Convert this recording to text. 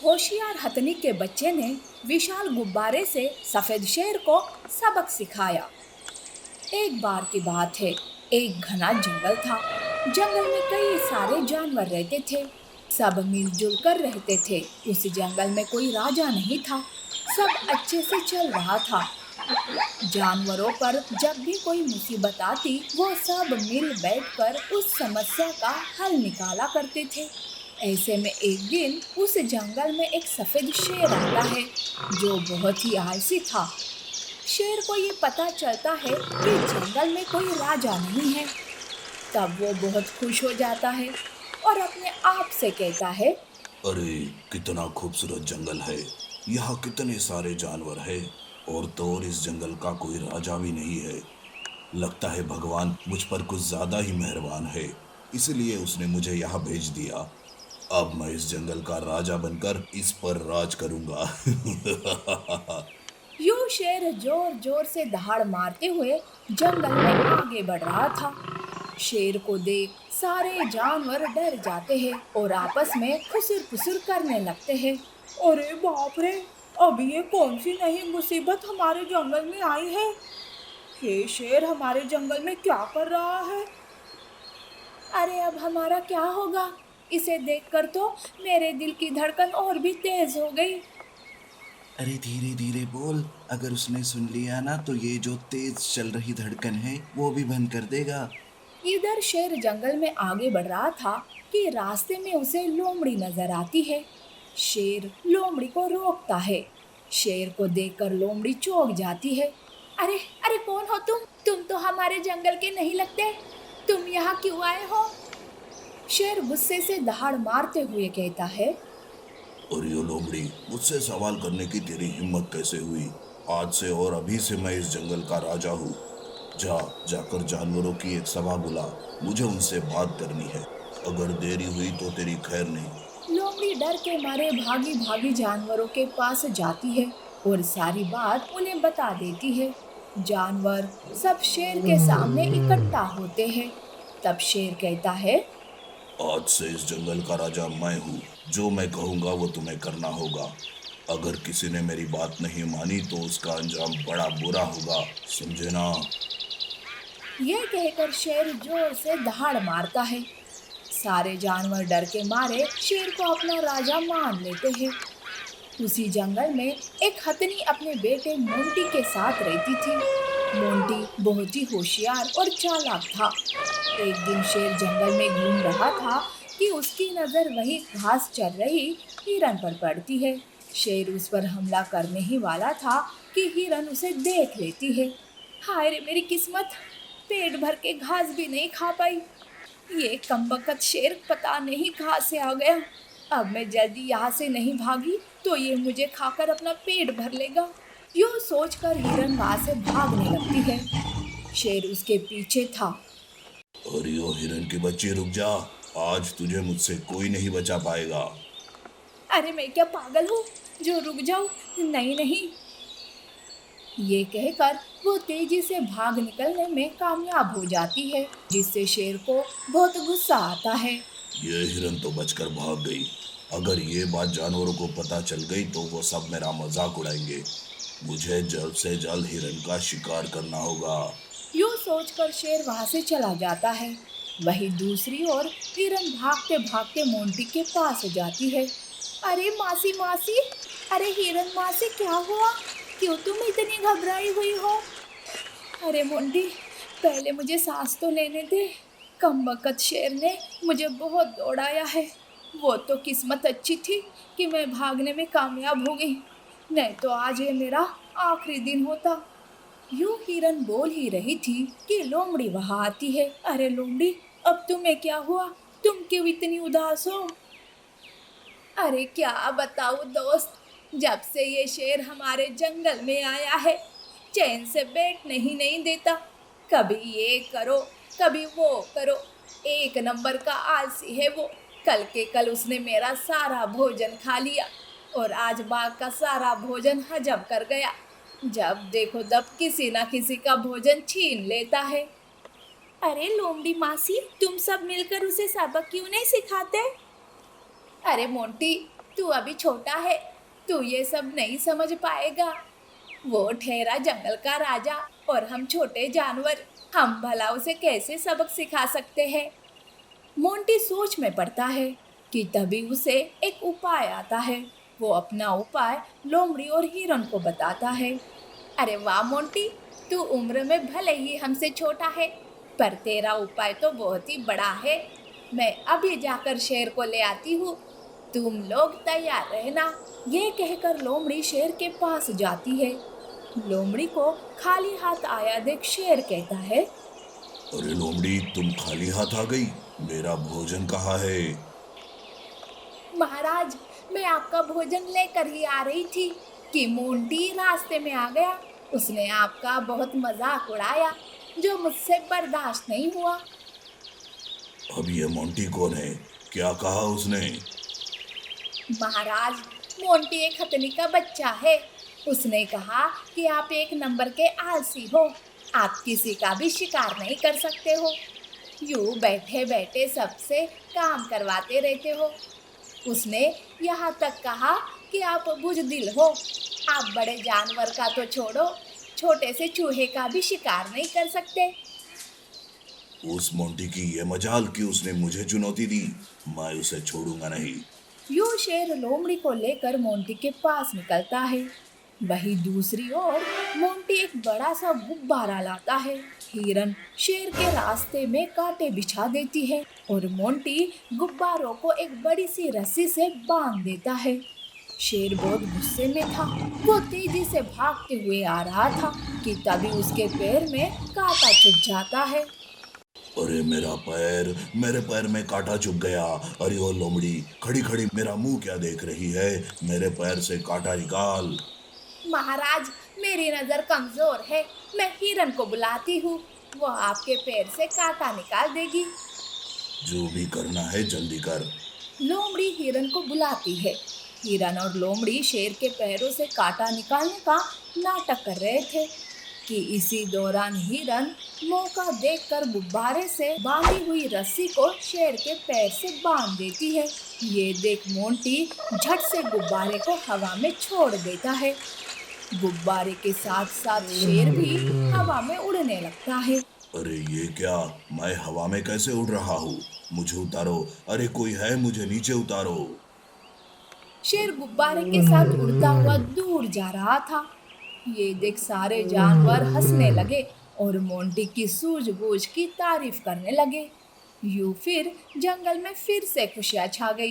होशियार हथनी के बच्चे ने विशाल गुब्बारे से सफेद शेर को सबक सिखाया। एक बार की बात है, एक घना जंगल था। जंगल में कई सारे जानवर रहते थे। सब मिलजुल कर रहते थे। उस जंगल में कोई राजा नहीं था। सब अच्छे से चल रहा था। जानवरों पर जब भी कोई मुसीबत आती, वो सब मिल बैठकर उस समस्या का हल निकाला करते थे। ऐसे में एक दिन उस जंगल में एक सफेद शेर आता है, जो बहुत ही आलसी था। शेर को ये पता चलता है कि जंगल में कोई राजा नहीं है। तब वो बहुत खुश हो जाता है और अपने आप से कहता है, अरे, कितना खूबसूरत जंगल है। यहाँ कितने सारे जानवर हैं और तो और इस जंगल का कोई राजा भी नहीं है। लगता है भगवान मुझ पर कुछ ज्यादा ही मेहरबान है, इसलिए उसने मुझे यहाँ भेज दिया। अब मैं इस जंगल का राजा बनकर इस पर राज करूंगा। यूं शेर जोर जोर से दहाड़ मारते हुए जंगल में आगे बढ़ रहा था। शेर को देख सारे जानवर डर जाते हैं और आपस में खुसुर फुसुर करने लगते हैं। अरे बाप रे, अभी ये कौन सी नई मुसीबत हमारे जंगल में आई है? ये शेर हमारे जंगल में क्या कर रहा है? अरे अब हमारा क्या होगा? इसे देखकर तो मेरे दिल की धड़कन और भी तेज हो गई। अरे धीरे धीरे बोल। अगर उसने सुन लिया ना तो ये जो तेज चल रही धड़कन है वो भी बंद कर देगा। इधर शेर जंगल में आगे बढ़ रहा था कि रास्ते में उसे लोमड़ी नजर आती है। शेर लोमड़ी को रोकता है। शेर को देखकर लोमड़ी चौंक जाती है। अरे अरे, कौन हो तुम? तुम तो हमारे जंगल के नहीं लगते। तुम यहाँ क्यों आए हो? शेर गुस्से से दहाड़ मारते हुए कहता है, और ये लोमड़ी, मुझसे सवाल करने की तेरी हिम्मत कैसे हुई? आज से और अभी से मैं इस जंगल का राजा हूँ। जा, जाकर जानवरों की एक सभा बुला। मुझे उनसे बात करनी है। अगर देरी हुई तो तेरी खैर नहीं। लोमड़ी डर के मारे भागी भागी जानवरों के पास जाती है और सारी बात उन्हें बता देती है। जानवर सब शेर के सामने इकट्ठा होते हैं। तब शेर कहता है, आज से इस जंगल का राजा मैं हूँ। जो मैं कहूँगा वो तुम्हें करना होगा। अगर किसी ने मेरी बात नहीं मानी तो उसका अंजाम बड़ा बुरा होगा, समझे ना? यह कहकर शेर जोर से दहाड़ मारता है। सारे जानवर डर के मारे शेर को अपना राजा मान लेते हैं। उसी जंगल में एक हथनी अपने बेटे मोंटी के साथ रहती थी। मोंटी बहुत ही होशियार और चालाक था। एक दिन शेर जंगल में घूम रहा था कि उसकी नजर वही घास चर रही हिरन पर पड़ती है। शेर उस पर हमला करने ही वाला था कि हिरन उसे देख लेती है। हाय रे मेरी किस्मत, पेट भर के घास भी नहीं खा पाई। ये कमबख्त शेर पता नहीं कहाँ से आ गया। अब मैं जल्दी यहाँ से नहीं भागी तो ये मुझे खाकर अपना पेट भर लेगा। यूं सोचकर हिरन वहां से भागने लगती है। शेर उसके पीछे था। अरे ओ हिरन के बच्चे, रुक जा। आज तुझे मुझसे कोई नहीं बचा पाएगा। अरे मैं क्या पागल हूँ जो रुक जाऊं? नहीं नहीं, ये कहकर वो तेजी से भाग निकलने में कामयाब हो जाती है, जिससे शेर को बहुत गुस्सा आता है। ये हिरन तो बचकर भाग गई। अगर ये बात जानवरों को पता चल गई तो वो सब मेरा मजाक उड़ाएंगे। मुझे जल्द से जल्द हिरन का शिकार करना होगा। यूं सोचकर शेर वहां से चला जाता है। वहीं दूसरी ओर हिरन भागते भागते मोंटी के पास जाती है। अरे मासी मासी, अरे हिरन मासी, क्या हुआ? क्यों तुम इतनी घबराई हुई हो? अरे मोंटी, पहले मुझे सांस तो लेने दे। कमबख्त शेर ने मुझे बहुत दौड़ाया है। वो तो किस्मत अच्छी थी कि मैं भागने में कामयाब हो गई, नहीं तो आज ये मेरा आखिरी दिन होता। यूं हिरन बोल ही रही थी कि लोमड़ी वहां आती है। अरे लोमड़ी, अब तुम्हें क्या हुआ? तुम क्यों इतनी उदास हो? अरे क्या बताऊं दोस्त, जब से ये शेर हमारे जंगल में आया है, चैन से बैठने ही नहीं देता। कभी ये करो, कभी वो करो। एक नंबर का आलसी है वो। कल के कल उसने मेरा सारा भोजन खा लिया और आज बाग का सारा भोजन हजम कर गया। जब देखो तब किसी ना किसी का भोजन छीन लेता है। अरे लोमड़ी मासी, तुम सब मिलकर उसे सबक क्यों नहीं सिखाते? अरे मोंटी, तू अभी छोटा है, तू ये सब नहीं समझ पाएगा। वो ठहरा जंगल का राजा और हम छोटे जानवर, हम भला उसे कैसे सबक सिखा सकते हैं। मोंटी सोच में पड़ता है कि तभी उसे एक उपाय आता है। वो अपना उपाय लोमड़ी और हिरन को बताता है। अरे वाह मोंटी, तू उम्र में भले ही हमसे छोटा है, पर तेरा उपाय तो बहुत ही बड़ा है। मैं अभी जाकर शेर को ले आती हूँ, तुम लोग तैयार रहना। ये कहकर लोमड़ी शेर के पास जाती है। लोमड़ी को खाली हाथ आया देख शेर कहता है, अरे लोमड़ी, तुम खाली हाथ आ गई, मेरा भोजन कहाँ है? महाराज, मैं आपका भोजन लेकर ही आ रही थी कि मोंटी रास्ते में आ गया। उसने आपका बहुत मजाक उड़ाया, जो मुझसे बर्दाश्त नहीं हुआ। अब ये मोंटी कौन है? क्या कहा उसने? महाराज, मोंटी एक हथनी का बच्चा है। उसने कहा कि आप एक नंबर के आलसी हो, आप किसी का भी शिकार नहीं कर सकते हो, यूं बैठे बैठे सबसे काम करवाते रहते हो। उसने यहाँ तक कहा कि आप बुज़दिल हो, आप बड़े जानवर का तो छोड़ो, छोटे से चूहे का भी शिकार नहीं कर सकते। उस मोंटी की ये मजाल कि उसने मुझे चुनौती दी, मैं उसे छोड़ूंगा नहीं। यूं शेर लोमड़ी को लेकर मोंटी के पास निकलता है। वहीं दूसरी ओर मोंटी एक बड़ा सा गुब्बारा लाता है। हिरन शेर के रास्ते में कांटे बिछा देती है और मोंटी गुब्बारों को एक बड़ी सी रस्सी से बांध देता है। शेर बहुत गुस्से में था। वो तेजी से भागते हुए आ रहा था कि तभी उसके पैर में कांटा चुभ जाता है। अरे मेरा पैर, मेरे पैर में कांटा चुभ गया। अरे ओ लोमड़ी, खड़ी खड़ी मेरा मुंह क्या देख रही है? मेरे पैर से कांटा निकाल। महाराज, मेरी नजर कमजोर है, मैं हिरन को बुलाती हूँ, वो आपके पैर से कांटा निकाल देगी। जो भी करना है जल्दी कर। लोमड़ी हिरन को बुलाती है। हिरन और लोमड़ी शेर के पैरों से कांटा निकालने का नाटक कर रहे थे कि इसी दौरान हिरन मौका देखकर गुब्बारे से बांधी हुई रस्सी को शेर के पैर से बांध देती है। ये देख मोंटी झट से गुब्बारे को हवा में छोड़ देता है। गुब्बारे के साथ साथ शेर भी हवा में उड़ने लगता है। अरे ये क्या, मैं हवा में कैसे उड़ रहा हूँ? मुझे उतारो, अरे कोई है, मुझे नीचे उतारो। शेर गुब्बारे के साथ उड़ता हुआ दूर जा रहा था। ये देख सारे जानवर हंसने लगे और मोंटी की सूझबूझ की तारीफ करने लगे। यूं फिर जंगल में फिर से खुशियां छा गई।